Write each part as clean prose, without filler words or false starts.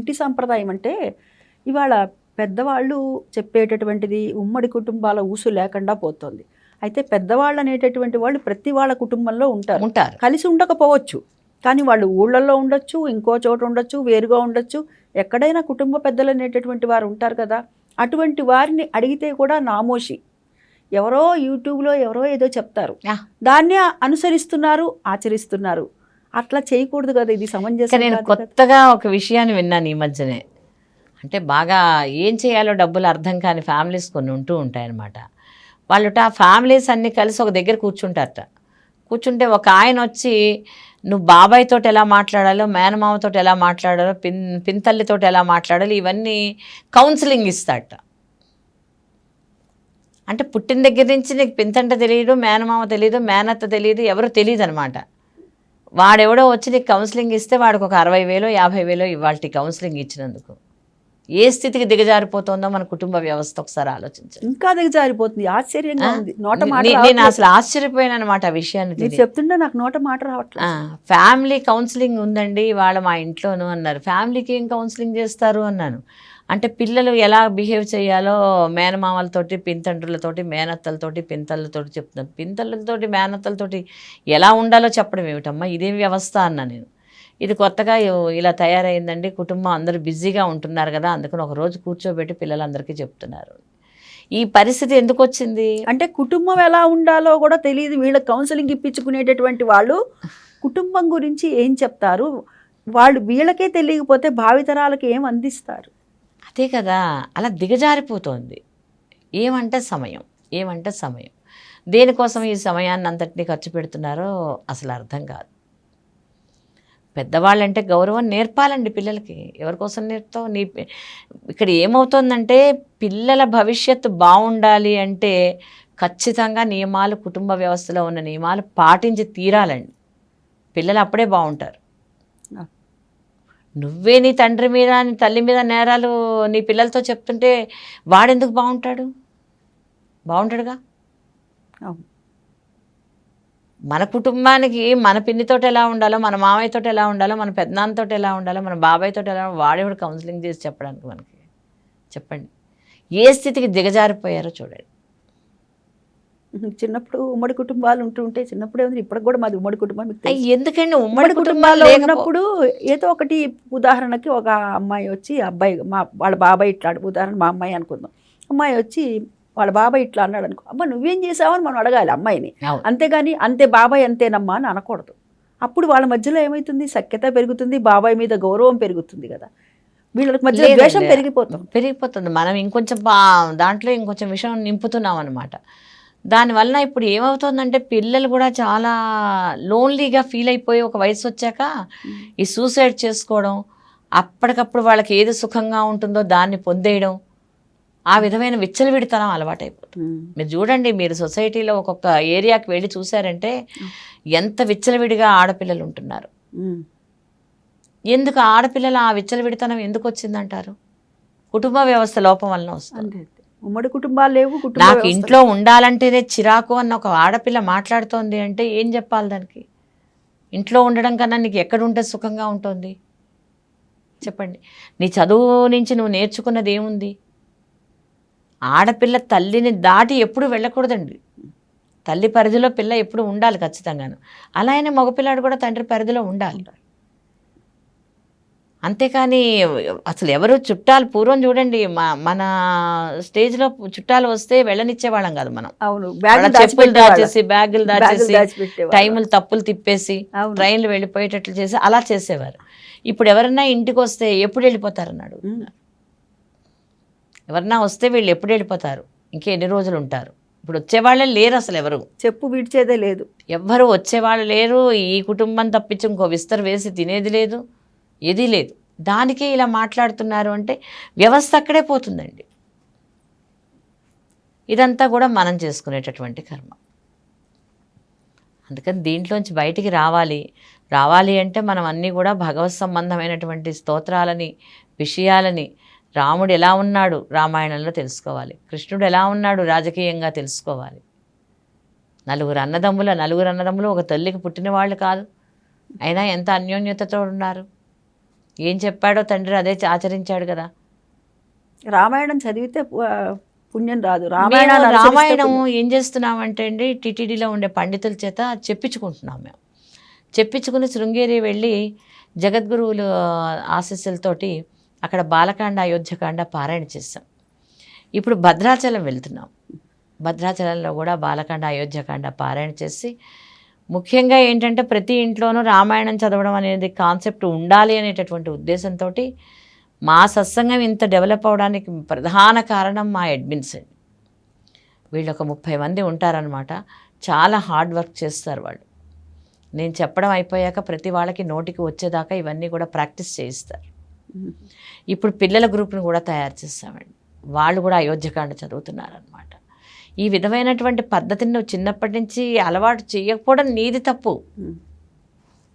ఇంటి సంప్రదాయం అంటే ఇవాళ పెద్దవాళ్ళు చెప్పేటటువంటిది ఉమ్మడి కుటుంబాల ఊసు లేకుండా పోతుంది. అయితే పెద్దవాళ్ళు అనేటటువంటి వాళ్ళు ప్రతి వాళ్ళ కుటుంబంలో ఉంటారు. కలిసి ఉండకపోవచ్చు, కానీ వాళ్ళు ఊళ్ళల్లో ఉండొచ్చు, ఇంకో చోట ఉండొచ్చు, వేరుగా ఉండొచ్చు. ఎక్కడైనా కుటుంబ పెద్దలు అనేటటువంటి వారు ఉంటారు కదా. అటువంటి వారిని అడిగితే కూడా నామోషి, ఎవరో యూట్యూబ్లో ఎవరో ఏదో చెప్తారు, దాన్ని అనుసరిస్తున్నారు, ఆచరిస్తున్నారు. అట్లా చేయకూడదు కదా, ఇది సమంజసం. నేను కొత్తగా ఒక విషయాన్ని విన్నాను ఈ మధ్యనే. అంటే బాగా ఏం చేయాలో డబ్బులు అర్థం కాని ఫ్యామిలీస్ కొన్ని ఉంటూ ఉంటాయన్నమాట. వాళ్ళుట ఆ ఫ్యామిలీస్ అన్నీ కలిసి ఒక దగ్గర కూర్చుంటారట. కూర్చుంటే ఒక ఆయన వచ్చి నువ్వు బాబాయ్తో ఎలా మాట్లాడాలో, మేనమామతో ఎలా మాట్లాడాలో, పింతల్లితో ఎలా మాట్లాడాలో ఇవన్నీ కౌన్సిలింగ్ ఇస్తాడట. అంటే పుట్టిన దగ్గర నుంచి నీకు పింతంట తెలియదు, మేనమామ తెలియదు, మేనత్త తెలియదు, ఎవరో తెలియదు అనమాట. వాడెవడో వచ్చి నీకు కౌన్సిలింగ్ ఇస్తే వాడికి ఒక 60,000 50,000 ఇవాళ కౌన్సిలింగ్ ఇచ్చినందుకు. ఏ స్థితికి దిగజారిపోతుందో మన కుటుంబ వ్యవస్థ ఒకసారి ఆలోచించాలి. ఇంకా దిగజారిపోతుంది. ఆశ్చర్యంగా ఉంది. నేను అసలు ఆశ్చర్యపోయాను అనమాట ఆ విషయాన్ని చెప్తుంటే, నాకు నోట మాట రావట్లేదు. ఫ్యామిలీ కౌన్సిలింగ్ ఉందండి వాళ్ళ మా ఇంట్లోనూ అన్నారు. ఫ్యామిలీకి ఏం కౌన్సిలింగ్ చేస్తారు అన్నాను. అంటే పిల్లలు ఎలా బిహేవ్ చేయాలో మేనమామలతోటి, పింతండ్రులతోటి, మేనత్తలతోటి, పింతళ్ళతోటి చెప్తున్నారు. పింతళ్ళతోటి, మేనత్తలతోటి ఎలా ఉండాలో చెప్పడం ఏమిటమ్మా, ఇదేం వ్యవస్థ అన్నా నేను. ఇది కొత్తగా ఇలా తయారైందండి, కుటుంబం అందరూ బిజీగా ఉంటున్నారు కదా, అందుకని ఒక రోజు కూర్చోబెట్టి పిల్లలందరికీ చెప్తున్నారు. ఈ పరిస్థితి ఎందుకు వచ్చింది అంటే కుటుంబం ఎలా ఉండాలో కూడా తెలియదు. వీళ్ళకి కౌన్సిలింగ్ ఇప్పించుకునేటటువంటి వాళ్ళు కుటుంబం గురించి ఏం చెప్తారు, వాళ్ళు వీళ్ళకే తెలియకపోతే భావితరాలకు ఏం అందిస్తారు? అదే కదా, అలా దిగజారిపోతుంది. ఏమంటే సమయం దేనికోసం ఈ సమయాన్ని అంతటినీ ఖర్చు పెడుతున్నారో అసలు అర్థం కాదు. పెద్దవాళ్ళంటే గౌరవం నేర్పాలండి పిల్లలకి. ఎవరికోసం నేర్పుతావు? ఇక్కడ ఏమవుతుందంటే పిల్లల భవిష్యత్తు బాగుండాలి అంటే ఖచ్చితంగా నియమాలు, కుటుంబ వ్యవస్థలో ఉన్న నియమాలు పాటించి తీరాలండి. పిల్లలు అప్పుడే బాగుంటారు. నువ్వే నీ తండ్రి మీద, నీ తల్లి మీద నేరాలు నీ పిల్లలతో చెప్తుంటే వాడెందుకు బాగుంటాడుగా. మన కుటుంబానికి మన పిన్నితోటి ఎలా ఉండాలో, మన మామయ్యతో ఎలా ఉండాలో, మన పెద్దనాన్నతో ఎలా ఉండాలో, మన బాబాయ్తో ఎలా వాడేవాడు కౌన్సిలింగ్ చేసి చెప్పడానికి మనకి. చెప్పండి, ఏ స్థితికి దిగజారిపోయారో చూడండి. చిన్నప్పుడు ఉమ్మడి కుటుంబాలు ఉంటుంటే, చిన్నప్పుడు ఏమైనా ఇప్పటికి కూడా మాది ఉమ్మడి కుటుంబం. ఎందుకండి ఉమ్మడి కుటుంబాల్లో ఉన్నప్పుడు ఏదో ఒకటి, ఉదాహరణకి ఒక అమ్మాయి వచ్చి అబ్బాయి, వాళ్ళ బాబాయ్ ఇట్లా, ఉదాహరణ మా అమ్మాయి అనుకుందాం, అమ్మాయి వచ్చి వాళ్ళ బాబాయ్ ఇట్లా అన్నాడు అనుకో, అమ్మ నువ్వేం చేసావని మనం అడగాలి అమ్మాయిని. అంతేగాని అంతే బాబాయ్ అంతేనమ్మా అని అనకూడదు. అప్పుడు వాళ్ళ మధ్యలో ఏమవుతుంది, సఖ్యత పెరుగుతుంది, బాబాయ్ మీద గౌరవం పెరుగుతుంది కదా. వీళ్ళకి మధ్య ద్వేషం పెరిగిపోతుంది. మనం ఇంకొంచెం దాంట్లో ఇంకొంచెం విషయం నింపుతున్నాం అనమాట. దానివల్ల ఇప్పుడు ఏమవుతుందంటే పిల్లలు కూడా చాలా లోన్లీగా ఫీల్ అయిపోయి ఒక వయసు వచ్చాక ఈ సూసైడ్ చేసుకోవడం, అప్పటికప్పుడు వాళ్ళకి ఏది సుఖంగా ఉంటుందో దాన్ని పొందేయడం, ఆ విధమైన విచ్చలవిడితనం అలవాటైపోతుంది. మీరు చూడండి, మీరు సొసైటీలో ఒక్కొక్క ఏరియాకి వెళ్ళి చూసారంటే ఎంత విచ్చలవిడిగా ఆడపిల్లలు ఉంటున్నారు. ఎందుకు ఆడపిల్లల ఆ విచ్చలవిడితనం ఎందుకు వచ్చిందంటారు? కుటుంబ వ్యవస్థ లోపం వలన వస్తుంది. ఉమ్మడి కుటుంబాలు లేవు. నాకు ఇంట్లో ఉండాలంటేనే చిరాకు అన్న ఒక ఆడపిల్ల మాట్లాడుతోంది అంటే ఏం చెప్పాలి దానికి? ఇంట్లో ఉండడం కన్నా నీకు ఎక్కడ ఉంటే సుఖంగా ఉంటుంది చెప్పండి. నీ చదువు నుంచి నువ్వు నేర్చుకున్నది ఏముంది? ఆడపిల్ల తల్లిని దాటి ఎప్పుడు వెళ్ళకూడదండి. తల్లి పరిధిలో పిల్ల ఎప్పుడు ఉండాలి ఖచ్చితంగాను. అలా అయినా మగపిల్లాడు కూడా తండ్రి పరిధిలో ఉండాలి. అంతేకాని అసలు ఎవరు చుట్టాలు పూర్వం చూడండి, మన స్టేజ్లో చుట్టాలు వస్తే వెళ్ళనిచ్చేవాళ్ళం కాదు మనం. చెప్పులు దాచేసి, బ్యాగులు దాచేసి, టైములు తప్పులు తిప్పేసి, ట్రైన్లు వెళ్ళిపోయేటట్లు చేసి అలా చేసేవారు. ఇప్పుడు ఎవరన్నా ఇంటికి వస్తే ఎప్పుడు వెళ్ళిపోతారన్నాడు. ఎవరన్నా వస్తే వీళ్ళు ఎప్పుడు వెళ్ళిపోతారు, ఇంకెన్ని రోజులు ఉంటారు? ఇప్పుడు వచ్చేవాళ్ళే లేరు, అసలు ఎవరు చెప్పు విడిచేదే లేదు, ఎవ్వరు వచ్చేవాళ్ళు లేరు. ఈ కుటుంబం తప్పించి ఇంకో విస్తర వేసి తినేది లేదు, ఏదీ లేదు. దానికే ఇలా మాట్లాడుతున్నారు అంటే వ్యవస్థ అక్కడే పోతుందండి. ఇదంతా కూడా మనం చేసుకునేటటువంటి కర్మ. అందుకని దీంట్లోంచి బయటికి రావాలి అంటే మనం అన్నీ కూడా భగవత్ సంబంధమైనటువంటి స్తోత్రాలని, విషయాలని, రాముడు ఎలా ఉన్నాడు రామాయణంలో తెలుసుకోవాలి, కృష్ణుడు ఎలా ఉన్నాడు రాజకీయంగా తెలుసుకోవాలి. నలుగురు అన్నదమ్ములు ఒక తల్లికి పుట్టిన వాళ్ళు కాదు, అయినా ఎంత అన్యోన్యతతో ఉన్నారు. ఏం చెప్పాడో తండ్రి అదే ఆచరించాడు కదా. రామాయణం చదివితే పుణ్యం రాదు. రామాయణం ఏం చేస్తున్నామంటే అండి, టీటీడీలో ఉండే పండితుల చేత చెప్పించుకుంటున్నాం మేము. చెప్పించుకుని శృంగేరి వెళ్ళి జగద్గురువులు ఆశీస్సులతోటి అక్కడ బాలకాండ అయోధ్యకాండ పారాయణ చేస్తాం. ఇప్పుడు భద్రాచలం వెళ్తున్నాం. భద్రాచలంలో కూడా బాలకాండ అయోధ్యకాండ పారాయణ చేసి, ముఖ్యంగా ఏంటంటే ప్రతి ఇంట్లోనూ రామాయణం చదవడం అనేది కాన్సెప్ట్ ఉండాలి అనేటటువంటి ఉద్దేశంతో మా సత్సంగం ఇంత డెవలప్ అవడానికి ప్రధాన కారణం మా అడ్మిన్స్ అండి. వీళ్ళు ఒక 30 మంది ఉంటారనమాట. చాలా హార్డ్ వర్క్ చేస్తారు వాళ్ళు. నేను చెప్పడం అయిపోయాక ప్రతి వాళ్ళకి నోటికి వచ్చేదాకా ఇవన్నీ కూడా ప్రాక్టీస్ చేయిస్తారు. ఇప్పుడు పిల్లల గ్రూప్ను కూడా తయారు చేస్తామండి. వాళ్ళు కూడా అయోధ్యకాండ చదువుతున్నారనమాట. ఈ విధమైనటువంటి పద్ధతిని నువ్వు చిన్నప్పటి నుంచి అలవాటు చేయకపోవడం నీది తప్పు.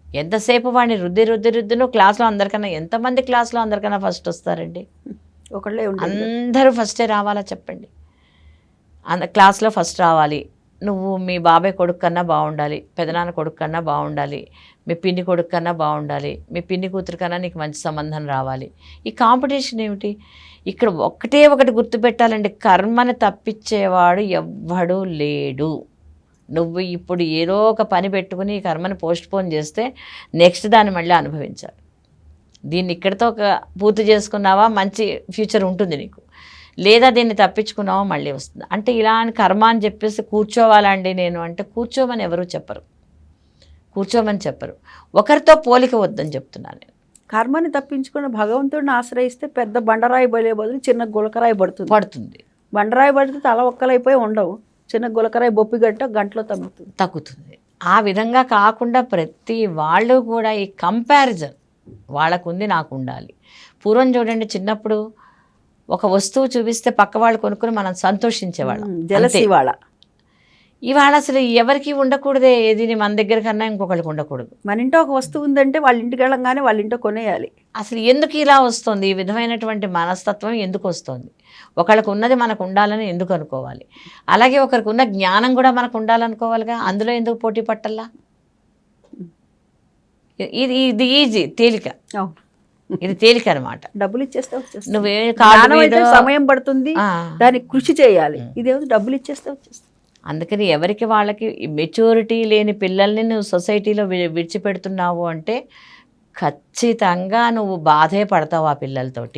ఎంతసేపు వాడిని రుద్దును క్లాస్లో అందరికన్నా, ఎంతమంది క్లాస్లో అందరికన్నా ఫస్ట్ వస్తారండి? ఒకళ్ళే అందరూ ఫస్టే రావాలా చెప్పండి? క్లాస్లో ఫస్ట్ రావాలి. నువ్వు మీ బాబాయ్ కొడుకు కన్నా బాగుండాలి, పెదనాన్న కొడుకు కన్నా బాగుండాలి, మీ పిన్ని కొడుకు కన్నా బాగుండాలి, మీ పిన్ని కూతురు కన్నా నీకు మంచి సంబంధం రావాలి. ఈ కాంపిటీషన్ ఏమిటి? ఇక్కడ ఒకటే ఒకటి గుర్తుపెట్టాలండి, కర్మని తప్పించేవాడు ఎవ్వడూ లేడు. నువ్వు ఇప్పుడు ఏదో ఒక పని పెట్టుకుని ఈ కర్మని పోస్ట్పోన్ చేస్తే నెక్స్ట్ దాన్ని మళ్ళీ అనుభవించాలి. దీన్ని ఇక్కడితో పూర్తి చేసుకున్నావా మంచి ఫ్యూచర్ ఉంటుంది నీకు, లేదా దీన్ని తప్పించుకున్నావా మళ్ళీ వస్తుంది. అంటే ఇలా అని కర్మ అని చెప్పేసి కూర్చోవాలండి నేను అంటే కూర్చోమని ఎవరు చెప్పరు, కూర్చోమని చెప్పరు. ఒకరితో పోలిక వద్దని చెప్తున్నాను నేను. కర్మని తప్పించుకుని భగవంతుడిని ఆశ్రయిస్తే పెద్ద బండరాయి బలే బదులు చిన్న గులకరాయి పడుతుంది. బండరాయి పడితే తల ఒక్కలైపోయి ఉండవు, చిన్న గులకరాయి బొప్పిగట్ట గంటలో తగ్గుతుంది. ఆ విధంగా కాకుండా ప్రతి వాళ్ళు కూడా ఈ కంపారిజన్ వాళ్ళకు ఉంది, నాకు ఉండాలి. పూర్వం చూడండి, చిన్నప్పుడు ఒక వస్తువు చూపిస్తే పక్క వాళ్ళు కొనుక్కుని మనం సంతోషించేవాళ్ళం. జలసి ఇవాళ అసలు ఎవరికి ఉండకూడదే, ఏది మన దగ్గర కన్నా ఇంకొకరికి ఉండకూడదు. మన ఇంట్లో ఒక వస్తువు ఉందంటే వాళ్ళ ఇంటికి వెళ్ళంగానే వాళ్ళ ఇంట్లో కొనేయాలి. అసలు ఎందుకు ఇలా వస్తుంది? ఈ విధమైనటువంటి మనస్తత్వం ఎందుకు వస్తుంది? ఒకళ్ళకు ఉన్నది మనకు ఉండాలని ఎందుకు అనుకోవాలి? అలాగే ఒకరికి ఉన్న జ్ఞానం కూడా మనకు ఉండాలనుకోవాలిగా, అందులో ఎందుకు పోటీ పట్టల్లా? ఇది ఈజీ, తేలిక. ఇది తేలిక అనమాట. డబ్బులు ఇచ్చేస్తే వచ్చేస్తుంది. నువ్వే సమయం పడుతుంది, దానికి కృషి చేయాలి. ఇదేమో డబ్బులు ఇచ్చేస్తే వచ్చేస్తుంది. అందుకని ఎవరికి వాళ్ళకి మెచ్యూరిటీ లేని పిల్లల్ని నువ్వు సొసైటీలో విడిచిపెడుతున్నావు అంటే ఖచ్చితంగా నువ్వు బాధే పడతావు ఆ పిల్లలతోటి.